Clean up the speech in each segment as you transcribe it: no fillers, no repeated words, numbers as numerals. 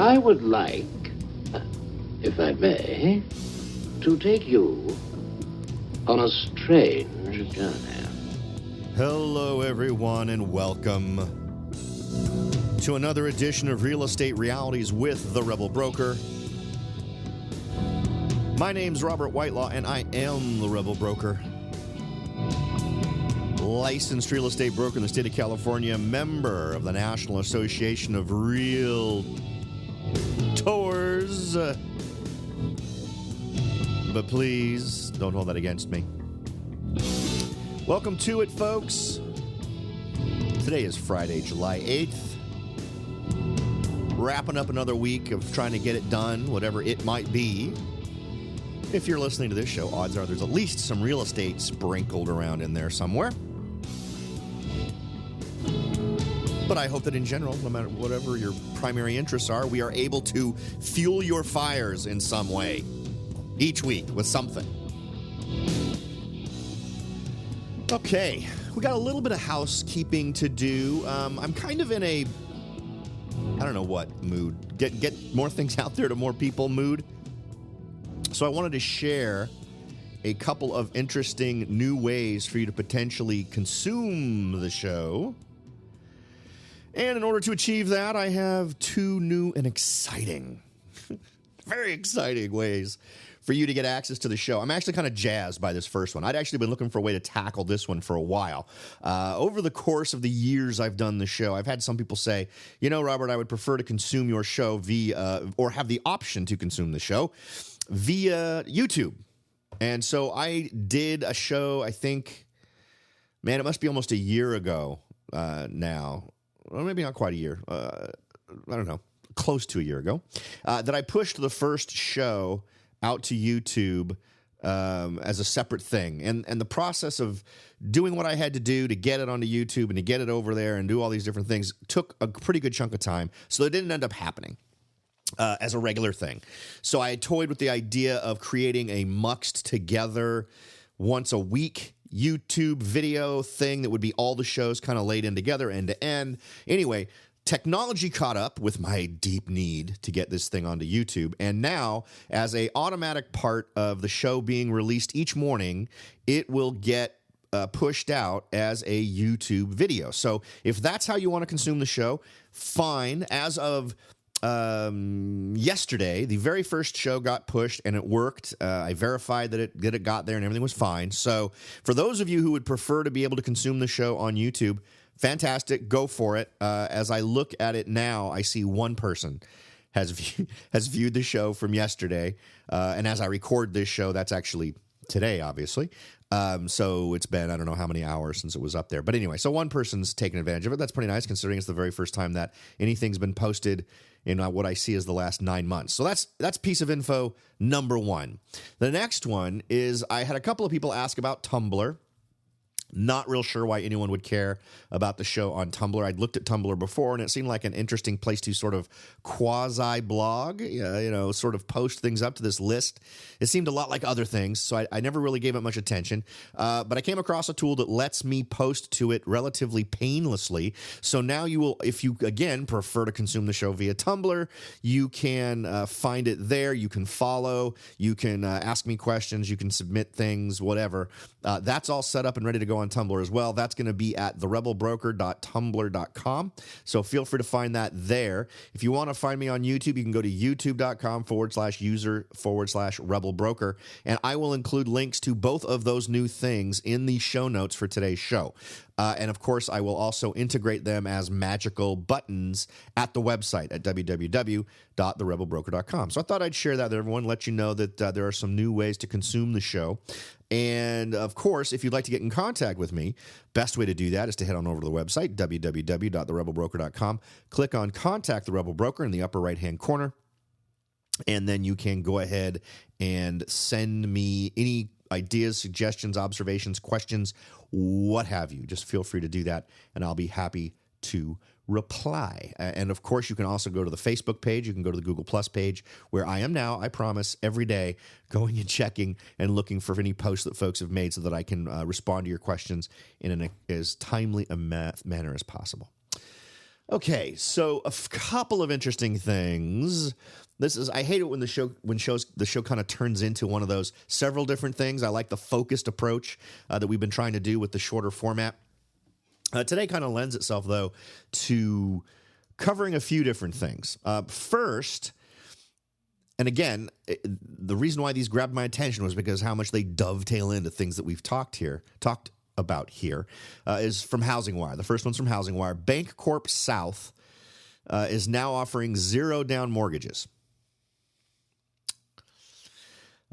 I would like, if I may, to take you on a strange journey. Hello, everyone, and welcome to another edition of Real Estate Realities with The Rebel Broker. My name's Robert Whitelaw, and I am The Rebel Broker. Licensed real estate broker in the state of California, member of the National Association of Realtors. But please, don't hold that against me. Welcome to it, folks. Today is Friday, July 8th. Wrapping up another week of trying to get it done, whatever it might be. If you're listening to this show, odds are there's at least some real estate sprinkled around in there somewhere. But I hope that in general, no matter whatever your primary interests are, we are able to fuel your fires in some way each week with something. Okay, we got a little bit of housekeeping to do. I'm kind of in a, I don't know what mood, get more things out there to more people mood. So I wanted to share a couple of interesting new ways for you to potentially consume the show. And in order to achieve that, I have two new and exciting, very exciting ways for you to get access to the show. I'm actually kind of jazzed by this first one. I'd actually been looking for a way to tackle this one for a while. Over the course of the years I've done the show, I've had some people say, you know, Robert, I would prefer to consume your show via, or have the option to consume the show via YouTube. And so I did a show, I think, man, it must be almost a year ago now. Well, maybe not quite a year. I don't know, close to a year ago, that I pushed the first show out to YouTube as a separate thing. And the process of doing what I had to do to get it onto YouTube and to get it over there and do all these different things took a pretty good chunk of time. So it didn't end up happening as a regular thing. So I had toyed with the idea of creating a muxed together once a week YouTube video thing that would be all the shows kind of laid in together end to end. Anyway, technology caught up with my deep need to get this thing onto YouTube. And now, as a automatic part of the show being released each morning, it will get pushed out as a YouTube video. So if that's how you want to consume the show, fine. As of yesterday, the very first show got pushed and it worked. I verified that it got there and everything was fine. So for those of you who would prefer to be able to consume the show on YouTube, fantastic, go for it. As I look at it now, I see one person has viewed the show from yesterday. And as I record this show, that's actually today, obviously. So it's been, I don't know how many hours since it was up there. But anyway, so one person's taken advantage of it. That's pretty nice considering it's the very first time that anything's been posted in what I see as the last 9 months. So that's piece of info number one. The next one is I had a couple of people ask about Tumblr. Not real sure why anyone would care about the show on Tumblr. I'd looked at Tumblr before, and it seemed like an interesting place to sort of quasi-blog, sort of post things up to this list. It seemed a lot like other things, so I never really gave it much attention. But I came across a tool that lets me post to it relatively painlessly. So now you will, if you, again, prefer to consume the show via Tumblr, you can find it there. You can follow. You can ask me questions. You can submit things, whatever. That's all set up and ready to go on Tumblr as well. That's going to be at therebelbroker.tumblr.com. So feel free to find that there. If you want to find me on YouTube, you can go to youtube.com/user/rebelbroker. And I will include links to both of those new things in the show notes for today's show. And of course, I will also integrate them as magical buttons at the website at www.therebelbroker.com. So I thought I'd share that with everyone, let you know that there are some new ways to consume the show. And of course, if you'd like to get in contact with me, best way to do that is to head on over to the website, www.therebelbroker.com. Click on Contact the Rebel Broker in the upper right-hand corner. And then you can go ahead and send me any ideas, suggestions, observations, questions, what have you. Just feel free to do that, and I'll be happy to reply. And of course, you can also go to the Facebook page. You can go to the Google Plus page, where I am now, I promise, every day going and checking and looking for any posts that folks have made so that I can respond to your questions in as timely a manner as possible. Okay, so couple of interesting things. I hate it when the show kind of turns into one of those several different things. I like the focused approach that we've been trying to do with the shorter format. Today kind of lends itself, though, to covering a few different things. First, and again, the reason why these grabbed my attention was because how much they dovetail into things that we've talked about here, is from Housing Wire. The first one's from Housing Wire. Bancorp South is now offering 0 down mortgages.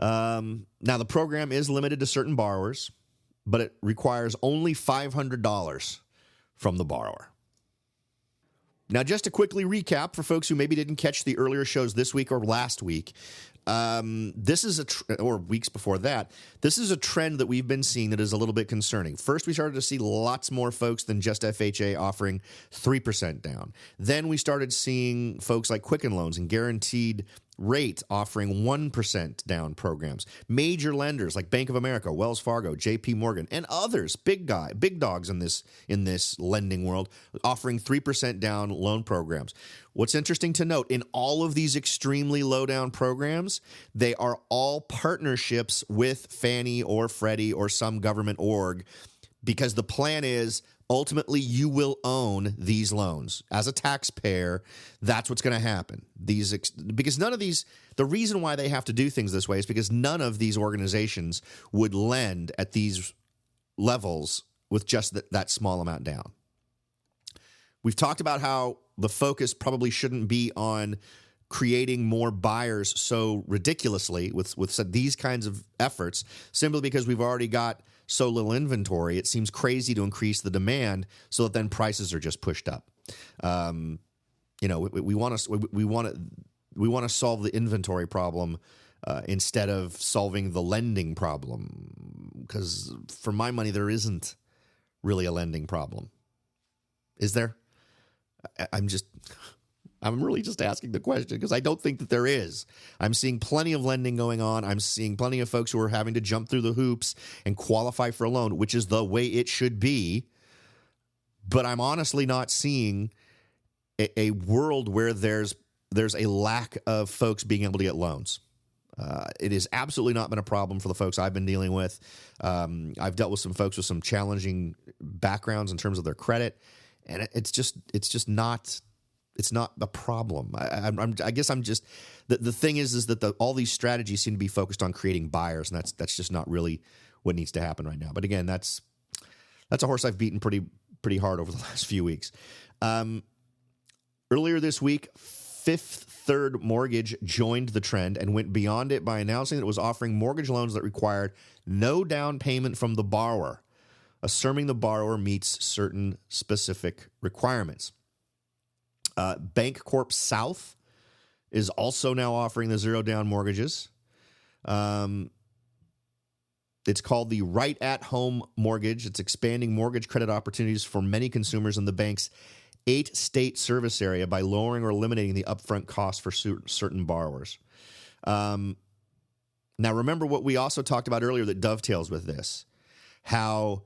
Now, the program is limited to certain borrowers, but it requires only $500 from the borrower. Now, just to quickly recap for folks who maybe didn't catch the earlier shows this week or last week, this is or weeks before that, this is a trend that we've been seeing that is a little bit concerning. First, we started to see lots more folks than just FHA offering 3% down. Then we started seeing folks like Quicken Loans and Guaranteed Rate offering 1% down programs. Major lenders like Bank of America, Wells Fargo, JP Morgan, and others, big dogs in this lending world, offering 3% down loan programs. What's interesting to note, in all of these extremely low down programs, they are all partnerships with Fannie or Freddie or some government org, because the plan is ultimately you will own these loans. As a taxpayer, that's what's going to happen. Because none of these, the reason why they have to do things this way is because none of these organizations would lend at these levels with just that small amount down. We've talked about how the focus probably shouldn't be on creating more buyers so ridiculously with these kinds of efforts, simply because we've already got so little inventory. It seems crazy to increase the demand so that then prices are just pushed up. We want to solve the inventory problem instead of solving the lending problem, because for my money there isn't really a lending problem. Is there? I'm really just asking the question because I don't think that there is. I'm seeing plenty of lending going on. I'm seeing plenty of folks who are having to jump through the hoops and qualify for a loan, which is the way it should be. But I'm honestly not seeing a world where there's a lack of folks being able to get loans. It has absolutely not been a problem for the folks I've been dealing with. I've dealt with some folks with some challenging backgrounds in terms of their credit, and it's just not. It's not a problem. I guess I'm just the thing is that all these strategies seem to be focused on creating buyers, and that's just not really what needs to happen right now. But again, that's a horse I've beaten pretty hard over the last few weeks. Earlier this week, Fifth Third Mortgage joined the trend and went beyond it by announcing that it was offering mortgage loans that required no down payment from the borrower, assuming the borrower meets certain specific requirements. Bancorp South is also now offering the 0 down mortgages. It's called the Right at Home Mortgage. It's expanding mortgage credit opportunities for many consumers in the bank's 8-state service area by lowering or eliminating the upfront cost for certain borrowers. Now, remember what we also talked about earlier that dovetails with this, how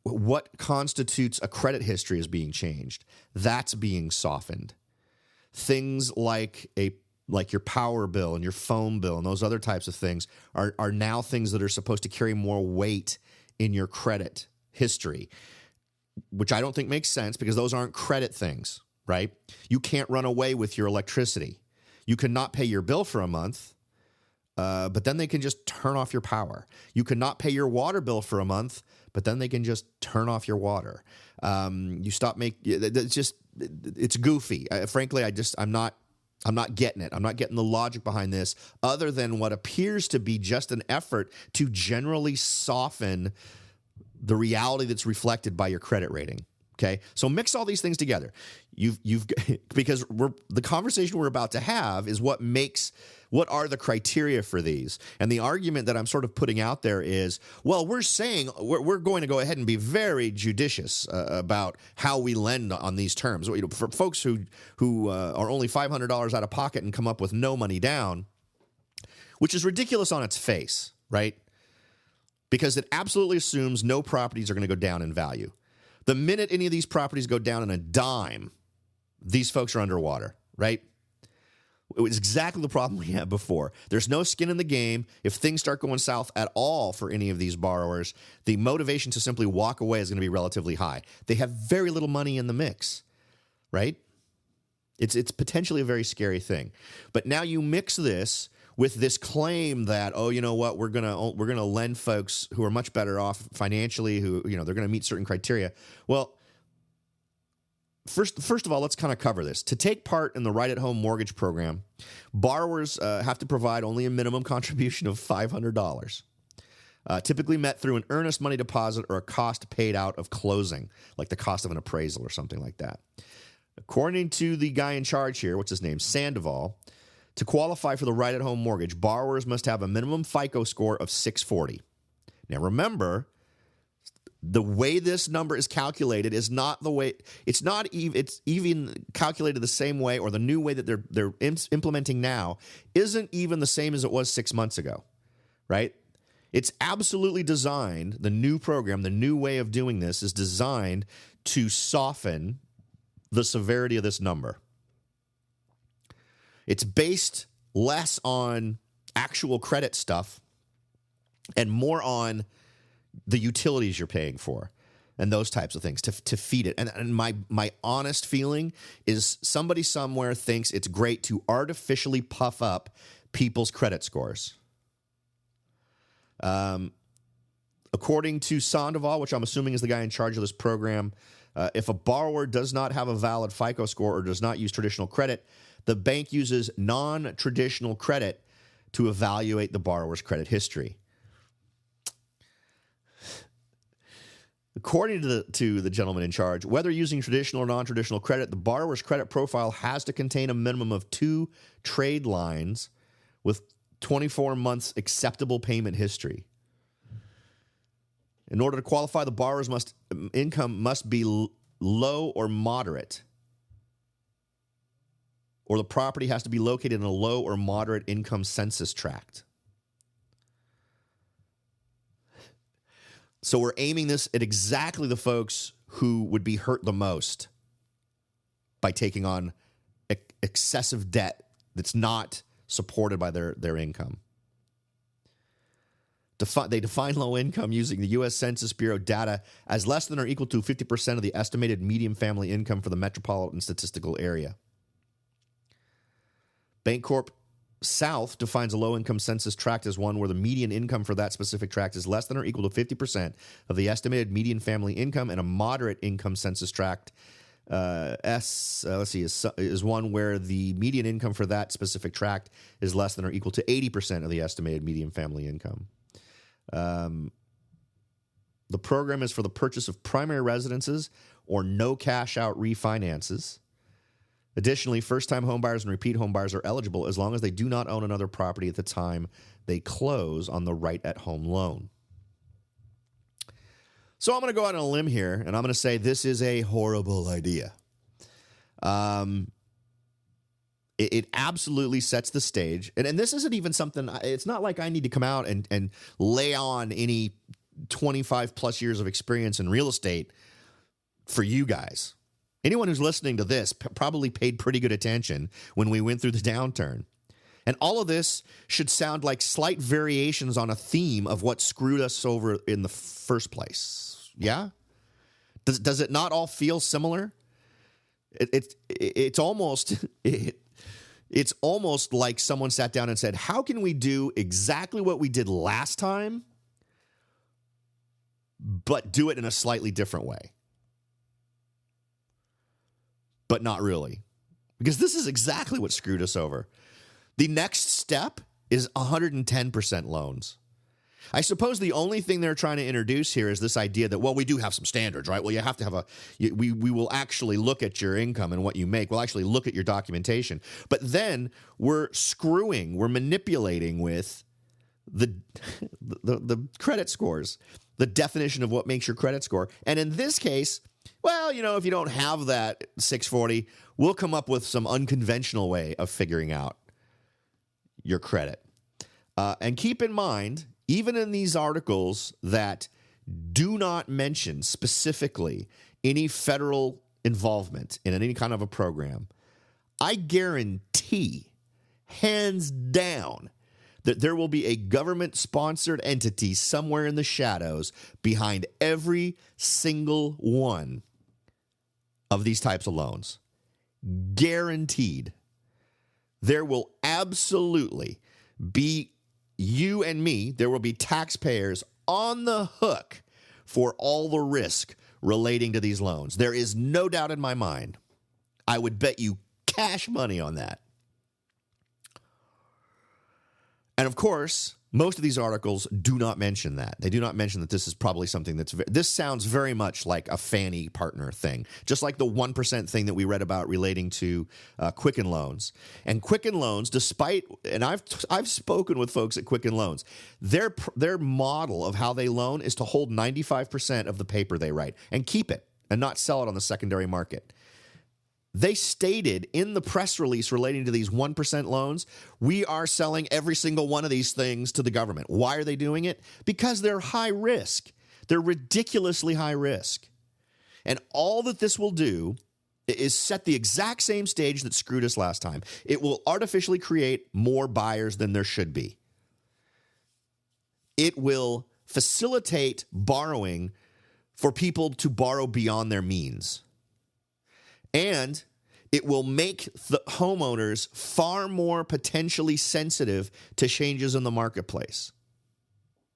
what constitutes a credit history is being changed. That's being softened. Things like your power bill and your phone bill and those other types of things are now things that are supposed to carry more weight in your credit history, which I don't think makes sense because those aren't credit things, right? You can't run away with your electricity. You cannot pay your bill for a month, but then they can just turn off your power. You cannot pay your water bill for a month, but then they can just turn off your water. It's goofy. Frankly, I'm not getting it. I'm not getting the logic behind this, other than what appears to be just an effort to generally soften the reality that's reflected by your credit rating. Okay, so mix all these things together. Because the conversation we're about to have is what are the criteria for these? And the argument that I'm sort of putting out there is, well, we're saying we're going to go ahead and be very judicious about how we lend on these terms. For folks who are only $500 out of pocket and come up with no money down, which is ridiculous on its face, right? Because it absolutely assumes no properties are going to go down in value. The minute any of these properties go down in a dime, these folks are underwater, right? It was exactly the problem we had before. There's no skin in the game. If things start going south at all for any of these borrowers, the motivation to simply walk away is going to be relatively high. They have very little money in the mix, right? It's potentially a very scary thing. But now you mix this with this claim that, oh, you know what, we're gonna lend folks who are much better off financially, who, you know, they're going to meet certain criteria. Well, First of all, let's kind of cover this. To take part in the Right at Home mortgage program, borrowers have to provide only a minimum contribution of $500, typically met through an earnest money deposit or a cost paid out of closing, like the cost of an appraisal or something like that. According to the guy in charge here, what's his name, Sandoval, to qualify for the Right at Home mortgage, borrowers must have a minimum FICO score of 640. Now, remember, the way this number is calculated is not the way it's even calculated the same way, or the new way that they're implementing now isn't even the same as it was 6 months ago, right? It's absolutely designed, the new program, the new way of doing this is designed to soften the severity of this number. It's based less on actual credit stuff and more on the utilities you're paying for and those types of things to feed it. And my honest feeling is somebody somewhere thinks it's great to artificially puff up people's credit scores. According to Sandoval, which I'm assuming is the guy in charge of this program, if a borrower does not have a valid FICO score or does not use traditional credit, the bank uses non-traditional credit to evaluate the borrower's credit history. According to the gentleman in charge, whether using traditional or non-traditional credit, the borrower's credit profile has to contain a minimum of 2 trade lines with 24 months acceptable payment history. In order to qualify, the borrower's income must be low or moderate, or the property has to be located in a low or moderate income census tract. So we're aiming this at exactly the folks who would be hurt the most by taking on excessive debt that's not supported by their income. They define low income using the U.S. Census Bureau data as less than or equal to 50% of the estimated median family income for the metropolitan statistical area. Bancorp South defines a low-income census tract as one where the median income for that specific tract is less than or equal to 50% of the estimated median family income, and a moderate income census tract is one where the median income for that specific tract is less than or equal to 80% of the estimated median family income. The program is for the purchase of primary residences or no cash-out refinances. Additionally, first-time homebuyers and repeat homebuyers are eligible as long as they do not own another property at the time they close on the right-at-home loan. So I'm going to go out on a limb here, and I'm going to say this is a horrible idea. It absolutely sets the stage. And this isn't even something, it's not like I need to come out and lay on any 25-plus years of experience in real estate for you guys. Anyone who's listening to this probably paid pretty good attention when we went through the downturn. And all of this should sound like slight variations on a theme of what screwed us over in the first place. Yeah? Does it not all feel similar? It's almost like someone sat down and said, how can we do exactly what we did last time, but do it in a slightly different way? But not really, because this is exactly what screwed us over. The next step is 110% loans. I suppose the only thing they're trying to introduce here is this idea that, well, we do have some standards, right? Well, you have to have we will actually look at your income and what you make. We'll actually look at your documentation. But then we're manipulating with the credit scores, the definition of what makes your credit score. And in this case, well, if you don't have that 640, we'll come up with some unconventional way of figuring out your credit. And keep in mind, even in these articles that do not mention specifically any federal involvement in any kind of a program, I guarantee, hands down, that there will be a government-sponsored entity somewhere in the shadows behind every single one of these types of loans. Guaranteed. There will absolutely be you and me, there will be taxpayers on the hook for all the risk relating to these loans. There is no doubt in my mind. I would bet you cash money on that. And of course, most of these articles do not mention that. They do not mention that this is probably something this sounds very much like a Fannie partner thing, just like the 1% thing that we read about relating to Quicken Loans. And Quicken Loans, and I've spoken with folks at Quicken Loans, their model of how they loan is to hold 95% of the paper they write and keep it and not sell it on the secondary market. They stated in the press release relating to these 1% loans, we are selling every single one of these things to the government. Why are they doing it? Because they're high risk. They're ridiculously high risk. And all that this will do is set the exact same stage that screwed us last time. It will artificially create more buyers than there should be. It will facilitate borrowing for people to borrow beyond their means. And it will make the homeowners far more potentially sensitive to changes in the marketplace.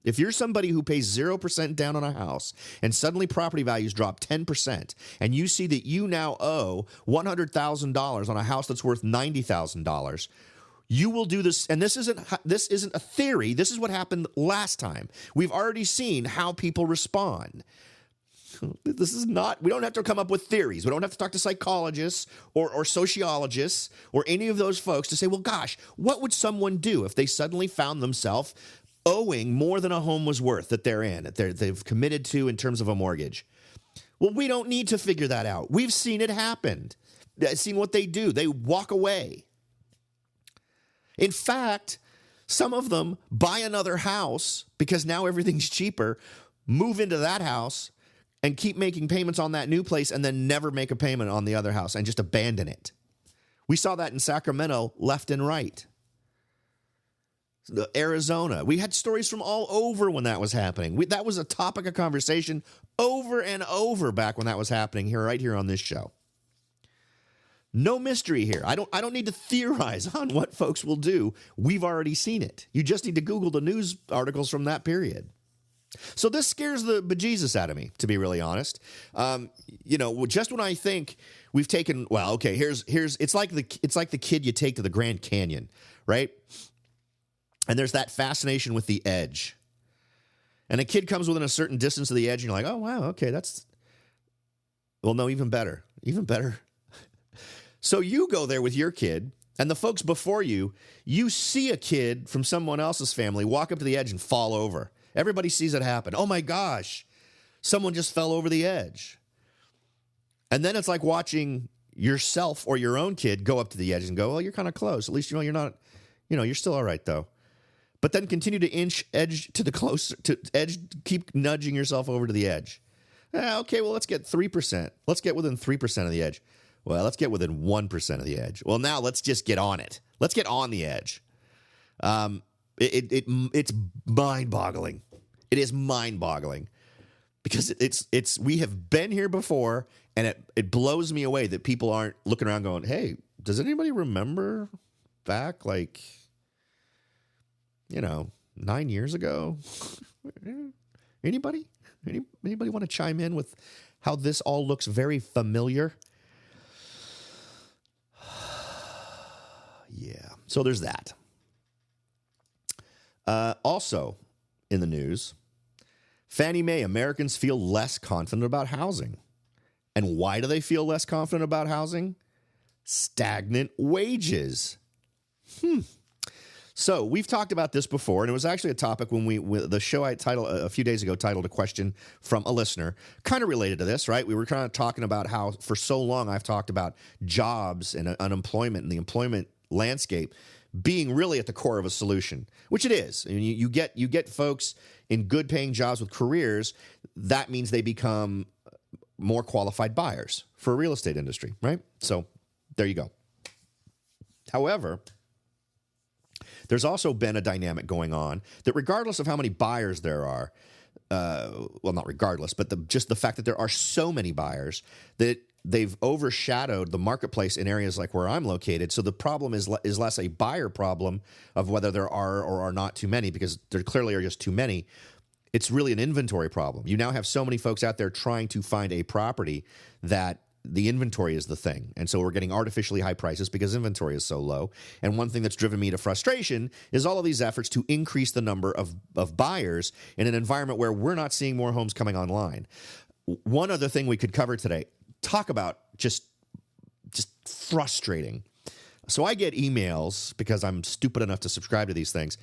If you're somebody who pays 0% down on a house and suddenly property values drop 10% and you see that you now owe $100,000 on a house that's worth $90,000, you will do this. And this isn't a theory. This is what happened last time. We've already seen how people respond. This is not, we don't have to come up with theories. We don't have to talk to psychologists or sociologists or any of those folks to say, well, gosh, what would someone do if they suddenly found themselves owing more than a home was worth that they're in, that they've committed to in terms of a mortgage? Well, we don't need to figure that out. We've seen it happen. I've seen what they do. They walk away. In fact, some of them buy another house because now everything's cheaper, move into that house, and keep making payments on that new place and then never make a payment on the other house and just abandon it. We saw that in Sacramento left and right. Arizona. We had stories from all over when that was happening. That was a topic of conversation over and over back when that was happening right here on this show. No mystery here. I don't need to theorize on what folks will do. We've already seen it. You just need to Google the news articles from that period. So this scares the bejesus out of me, to be really honest. Just when I think we've taken, well, okay, here's it's like the kid you take to the Grand Canyon, right? And there's that fascination with the edge. And a kid comes within a certain distance of the edge, and you're like, oh, wow, okay, no, even better. So you go there with your kid, and the folks before you see a kid from someone else's family walk up to the edge and fall over. Everybody sees it happen. Oh my gosh, someone just fell over the edge. And then it's like watching yourself or your own kid go up to the edge and go, well, you're kind of close. At least, you're not, you're still all right though. But then continue to keep nudging yourself over to the edge. Okay, well, let's get 3%. Let's get within 3% of the edge. Well, let's get within 1% of the edge. Well, now let's just get on it. Let's get on the edge. It's mind-boggling. It is mind-boggling because we have been here before, and it blows me away that people aren't looking around going, hey, does anybody remember back 9 years ago? Anybody want to chime in with how this all looks very familiar? Yeah. So there's that. Also in the news, Fannie Mae, Americans feel less confident about housing. And why do they feel less confident about housing? Stagnant wages. So we've talked about this before, and it was actually a topic when the show I titled a few days ago titled a question from a listener, kind of related to this, right? We were kind of talking about how for so long I've talked about jobs and unemployment and the employment landscape being really at the core of a solution, which it is. I mean, you get folks in good paying jobs with careers. That means they become more qualified buyers for a real estate industry, right? So there you go. However, there's also been a dynamic going on that regardless of how many buyers there are, well, not regardless, but just the fact that there are so many buyers that they've overshadowed the marketplace in areas like where I'm located. So the problem is less a buyer problem of whether there are or are not too many, because there clearly are just too many. It's really an inventory problem. You now have so many folks out there trying to find a property that the inventory is the thing. And so we're getting artificially high prices because inventory is so low. And one thing that's driven me to frustration is all of these efforts to increase the number of buyers in an environment where we're not seeing more homes coming online. One other thing we could cover today, talk about just frustrating. So I get emails, because I'm stupid enough to subscribe to these things,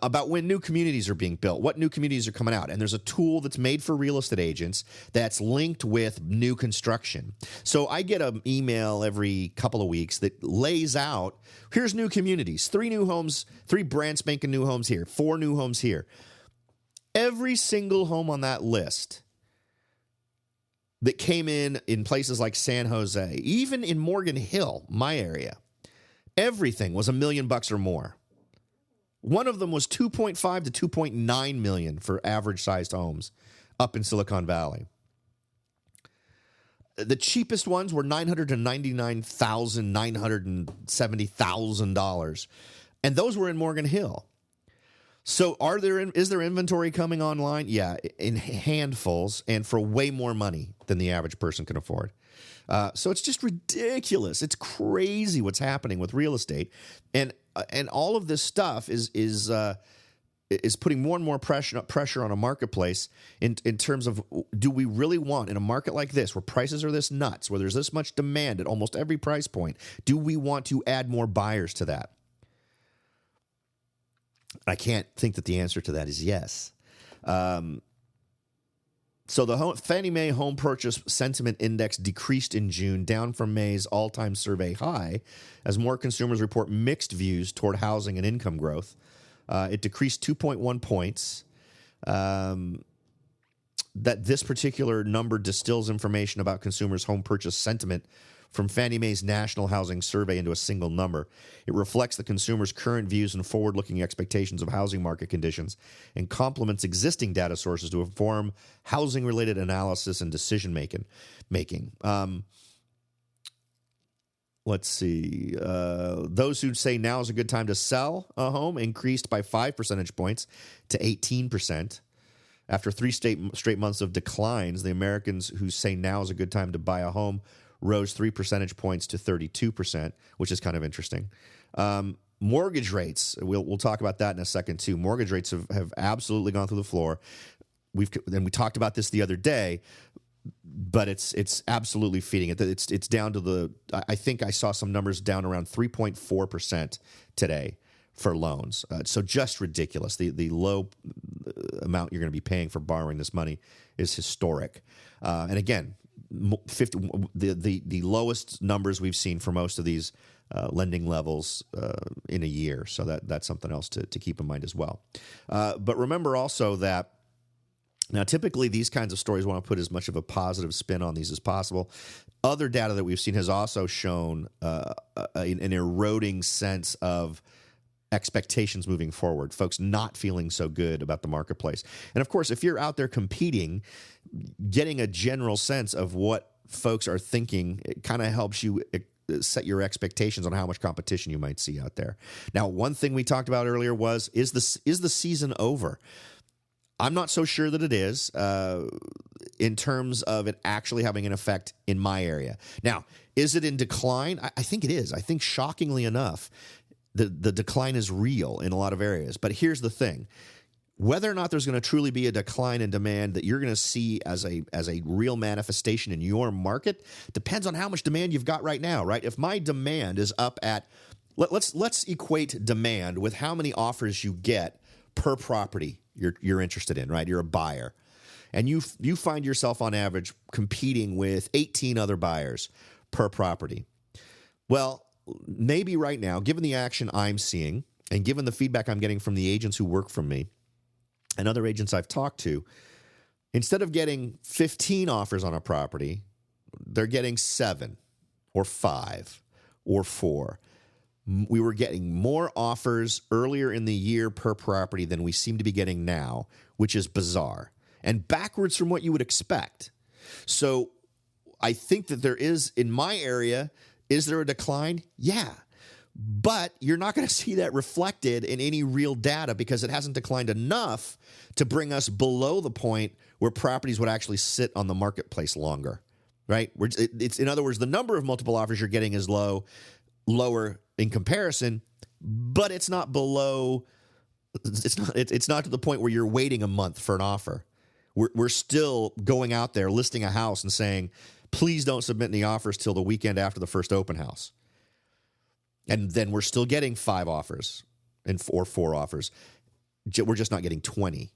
about when new communities are being built, what new communities are coming out. And there's a tool that's made for real estate agents that's linked with new construction. So I get an email every couple of weeks that lays out, here's new communities, 3 new homes, 3 brand spanking new homes here, 4 new homes here. Every single home on that list that came in places like San Jose, even in Morgan Hill, my area, everything was $1 million or more. One of them was 2.5 to 2.9 million for average sized homes up in Silicon Valley. The cheapest ones were $999,000, $970,000, and those were in Morgan Hill. So is there inventory coming online? Yeah, in handfuls and for way more money than the average person can afford. So it's just ridiculous. It's crazy what's happening with real estate, and all of this stuff is putting more and more pressure on a marketplace in terms of, do we really want, in a market like this where prices are this nuts, where there's this much demand at almost every price point, do we want to add more buyers to that? I can't think that the answer to that is yes. So the Fannie Mae Home Purchase Sentiment Index decreased in June, down from May's all-time survey high, as more consumers report mixed views toward housing and income growth. It decreased 2.1 points. That this particular number distills information about consumers' home purchase sentiment from Fannie Mae's National Housing Survey into a single number. It reflects the consumer's current views and forward-looking expectations of housing market conditions and complements existing data sources to inform housing-related analysis and decision-making. Let's see. Those who say now is a good time to sell a home increased by 5 percentage points to 18%. After 3 straight months of declines, the Americans who say now is a good time to buy a home rose 3 percentage points to 32%, which is kind of interesting. Mortgage rates, we'll talk about that in a second too. Mortgage rates have absolutely gone through the floor. We talked about this the other day, but it's absolutely feeding it. It's down to I think I saw some numbers down around 3.4% today for loans. So just ridiculous. The low amount you're going to be paying for borrowing this money is historic. And again, the lowest numbers we've seen for most of these lending levels in a year. So that's something else to keep in mind as well. But remember also that now typically these kinds of stories want to put as much of a positive spin on these as possible. Other data that we've seen has also shown an eroding sense of expectations moving forward, folks not feeling so good about the marketplace. And of course, if you're out there competing, getting a general sense of what folks are thinking, it kind of helps you set your expectations on how much competition you might see out there. Now, one thing we talked about earlier was, is the season over? I'm not so sure that it is in terms of it actually having an effect in my area. Now, is it in decline? I think it is. I think shockingly enough, the decline is real in a lot of areas. But here's the thing. Whether or not there's going to truly be a decline in demand that you're going to see as a real manifestation in your market depends on how much demand you've got right now, right? If my demand is up at, let's equate demand with how many offers you get per property you're interested in, right? You're a buyer. And you find yourself on average competing with 18 other buyers per property. Well, maybe right now, given the action I'm seeing and given the feedback I'm getting from the agents who work for me and other agents I've talked to, Instead of getting 15 offers on a property, they're getting 7 or 5 or 4. We were getting more offers earlier in the year per property than we seem to be getting now, which is bizarre and backwards from what you would expect. So I think that there is, in my area, is there a decline? Yeah. But you're not going to see that reflected in any real data because it hasn't declined enough to bring us below the point where properties would actually sit on the marketplace longer, right? It's, in other words, the number of multiple offers you're getting is lower in comparison, but it's not below. It's not to the point where you're waiting a month for an offer. We're still going out there listing a house and saying, please don't submit any offers till the weekend after the first open house. And then we're still getting 5 offers or 4 offers. We're just not getting 20.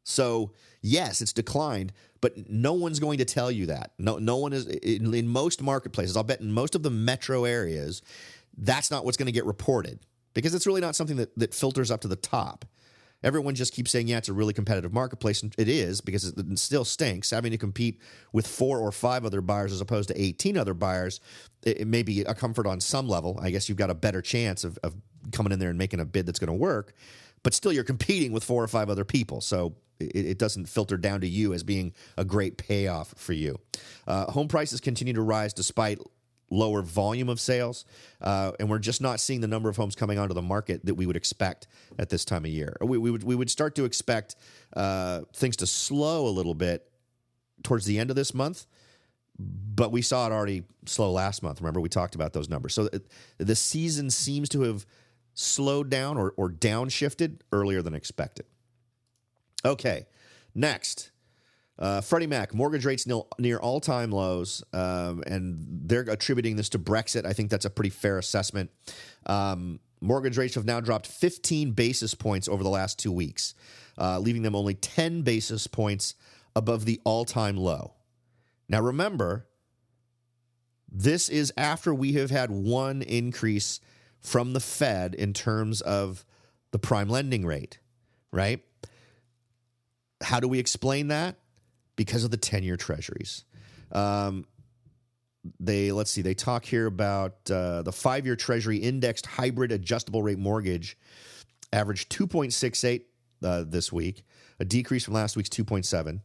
So yes, it's declined, but no one's going to tell you that. No one is in most marketplaces. I'll bet in most of the metro areas, that's not what's going to get reported because it's really not something that filters up to the top. Everyone just keeps saying, yeah, it's a really competitive marketplace. And it is because it still stinks. Having to compete with 4 or 5 other buyers as opposed to 18 other buyers, it may be a comfort on some level. I guess you've got a better chance of coming in there and making a bid that's going to work. But still, you're competing with 4 or 5 other people. So it doesn't filter down to you as being a great payoff for you. Home prices continue to rise despite lower volume of sales, and we're just not seeing the number of homes coming onto the market that we would expect at this time of year. We would start to expect things to slow a little bit towards the end of this month, but we saw it already slow last month. Remember, we talked about those numbers. So the season seems to have slowed down or downshifted earlier than expected. Okay, next. Freddie Mac, mortgage rates near all-time lows, and they're attributing this to Brexit. I think that's a pretty fair assessment. Mortgage rates have now dropped 15 basis points over the last 2 weeks, leaving them only 10 basis points above the all-time low. Now remember, this is after we have had one increase from the Fed in terms of the prime lending rate, right? How do we explain that? Because of the 10-year treasuries. They talk here about the 5-year treasury indexed hybrid adjustable rate mortgage averaged 2.68 this week, a decrease from last week's 2.7.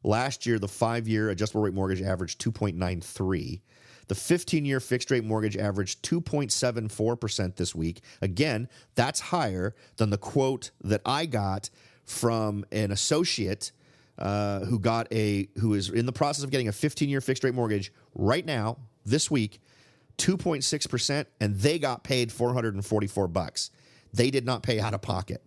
Last year, the 5-year adjustable rate mortgage averaged 2.93. The 15-year fixed rate mortgage averaged 2.74% this week. Again, that's higher than the quote that I got from an associate who is in the process of getting a 15-year fixed rate mortgage right now, this week, 2.6%, and they got paid $444. They did not pay out of pocket.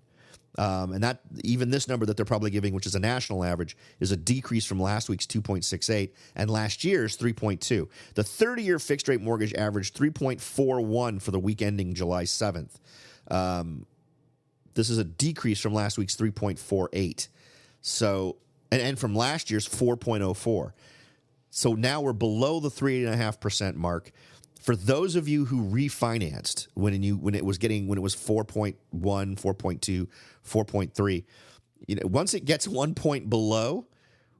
And that even this number that they're probably giving, which is a national average, is a decrease from last week's 2.68 and last year's 3.2. The 30-year fixed rate mortgage averaged 3.41 for the week ending July 7th. This is a decrease from last week's 3.48. So, and from last year's 4.04. So now we're below the 3.5% mark. For those of you who refinanced when it was 4.1, 4.2, 4.3, once it gets 1 point below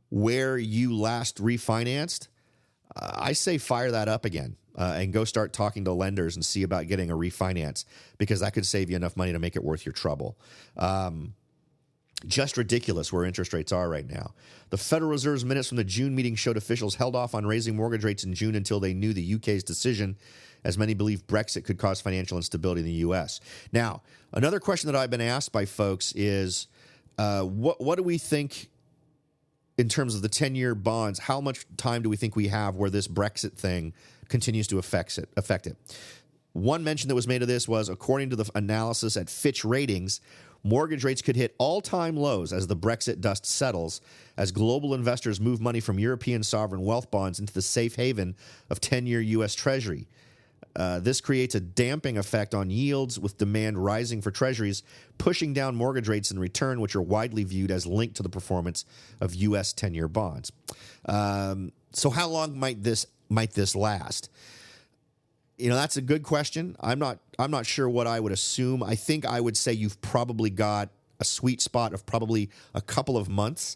where you last refinanced, I say fire that up again and go start talking to lenders and see about getting a refinance because that could save you enough money to make it worth your trouble. Just ridiculous where interest rates are right now. The Federal Reserve's minutes from the June meeting showed officials held off on raising mortgage rates in June until they knew the UK's decision, as many believe Brexit could cause financial instability in the US. Now, another question that I've been asked by folks is, what do we think in terms of the 10-year bonds? How much time do we think we have where this Brexit thing continues to affect it? One mention that was made of this was, according to the analysis at Fitch Ratings, mortgage rates could hit all-time lows as the Brexit dust settles, as global investors move money from European sovereign wealth bonds into the safe haven of 10-year U.S. Treasury. This creates a damping effect on yields, with demand rising for treasuries, pushing down mortgage rates in return, which are widely viewed as linked to the performance of U.S. 10-year bonds. So how long might this last? That's a good question. I'm not sure what I would assume. I think I would say you've probably got a sweet spot of probably a couple of months.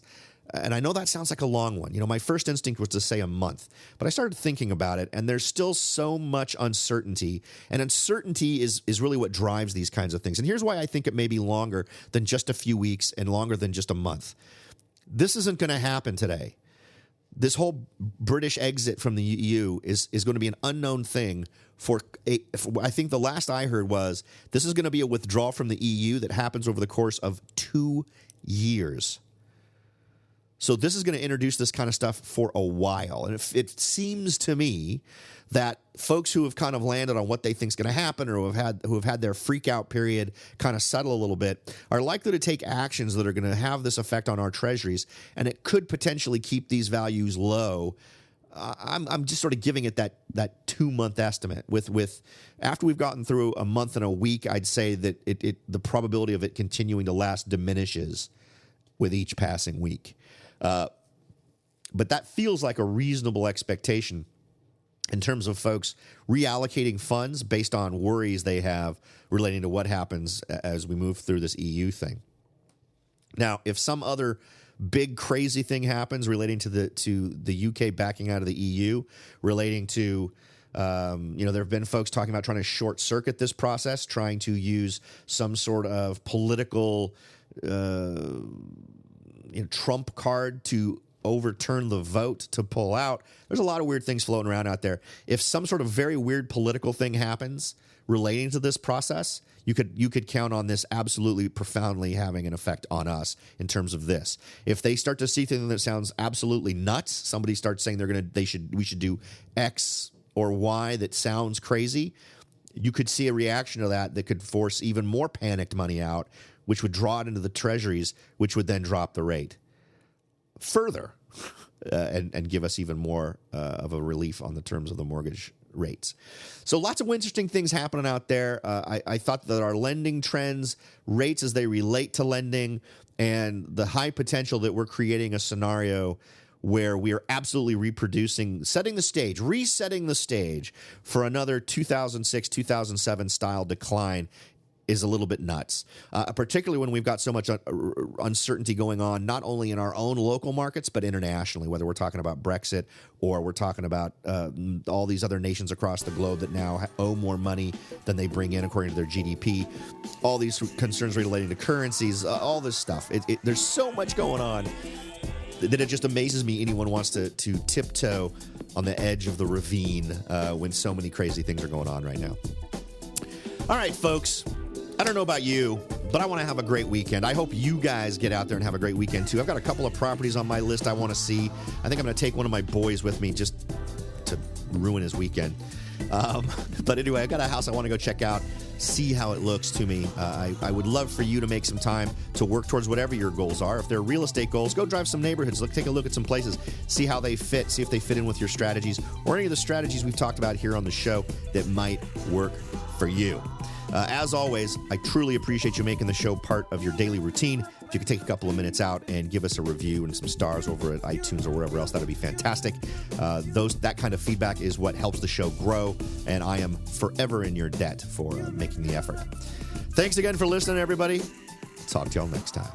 And I know that sounds like a long one. My first instinct was to say a month, but I started thinking about it, and there's still so much uncertainty. And uncertainty is really what drives these kinds of things. And here's why I think it may be longer than just a few weeks and longer than just a month. This isn't going to happen today. This whole British exit from the EU is going to be an unknown thing I think the last I heard was this is going to be a withdrawal from the EU that happens over the course of 2 years. So this is going to introduce this kind of stuff for a while. And it seems to me that folks who have kind of landed on what they think is going to happen or who have had their freak out period kind of settle a little bit are likely to take actions that are going to have this effect on our treasuries, and it could potentially keep these values low. I'm just sort of giving it that 2-month estimate. With after we've gotten through a month and a week, I'd say that the probability of it continuing to last diminishes with each passing week. But that feels like a reasonable expectation in terms of folks reallocating funds based on worries they have relating to what happens as we move through this EU thing. Now, if some other big crazy thing happens relating to the UK backing out of the EU, relating to there have been folks talking about trying to short circuit this process, trying to use some sort of political Trump card to overturn the vote to pull out. There's a lot of weird things floating around out there. If some sort of very weird political thing happens relating to this process, you could count on this absolutely profoundly having an effect on us in terms of this. If they start to see something that sounds absolutely nuts, somebody starts saying we should do X or Y that sounds crazy, you could see a reaction to that could force even more panicked money out, which would draw it into the treasuries, which would then drop the rate further and give us even more of a relief on the terms of the mortgage rates. So lots of interesting things happening out there. I thought that our lending trends, rates as they relate to lending, and the high potential that we're creating a scenario where we are absolutely resetting the stage for another 2006, 2007 style decline is a little bit nuts, particularly when we've got so much uncertainty going on, not only in our own local markets, but internationally, whether we're talking about Brexit or we're talking about all these other nations across the globe that now owe more money than they bring in according to their GDP, all these concerns relating to currencies, all this stuff. There's so much going on that it just amazes me anyone wants to tiptoe on the edge of the ravine when so many crazy things are going on right now. All right, folks. I don't know about you, but I want to have a great weekend. I hope you guys get out there and have a great weekend, too. I've got a couple of properties on my list I want to see. I think I'm going to take one of my boys with me just to ruin his weekend. But anyway, I got a house I want to go check out, see how it looks to me. I would love for you to make some time to work towards whatever your goals are. If they're real estate goals, go drive some neighborhoods. Take a look at some places, see how they fit, see if they fit in with your strategies or any of the strategies we've talked about here on the show that might work for you. As always, I truly appreciate you making the show part of your daily routine. If you could take a couple of minutes out and give us a review and some stars over at iTunes or wherever else, that would be fantastic. That kind of feedback is what helps the show grow, and I am forever in your debt for making the effort. Thanks again for listening, everybody. Talk to y'all next time.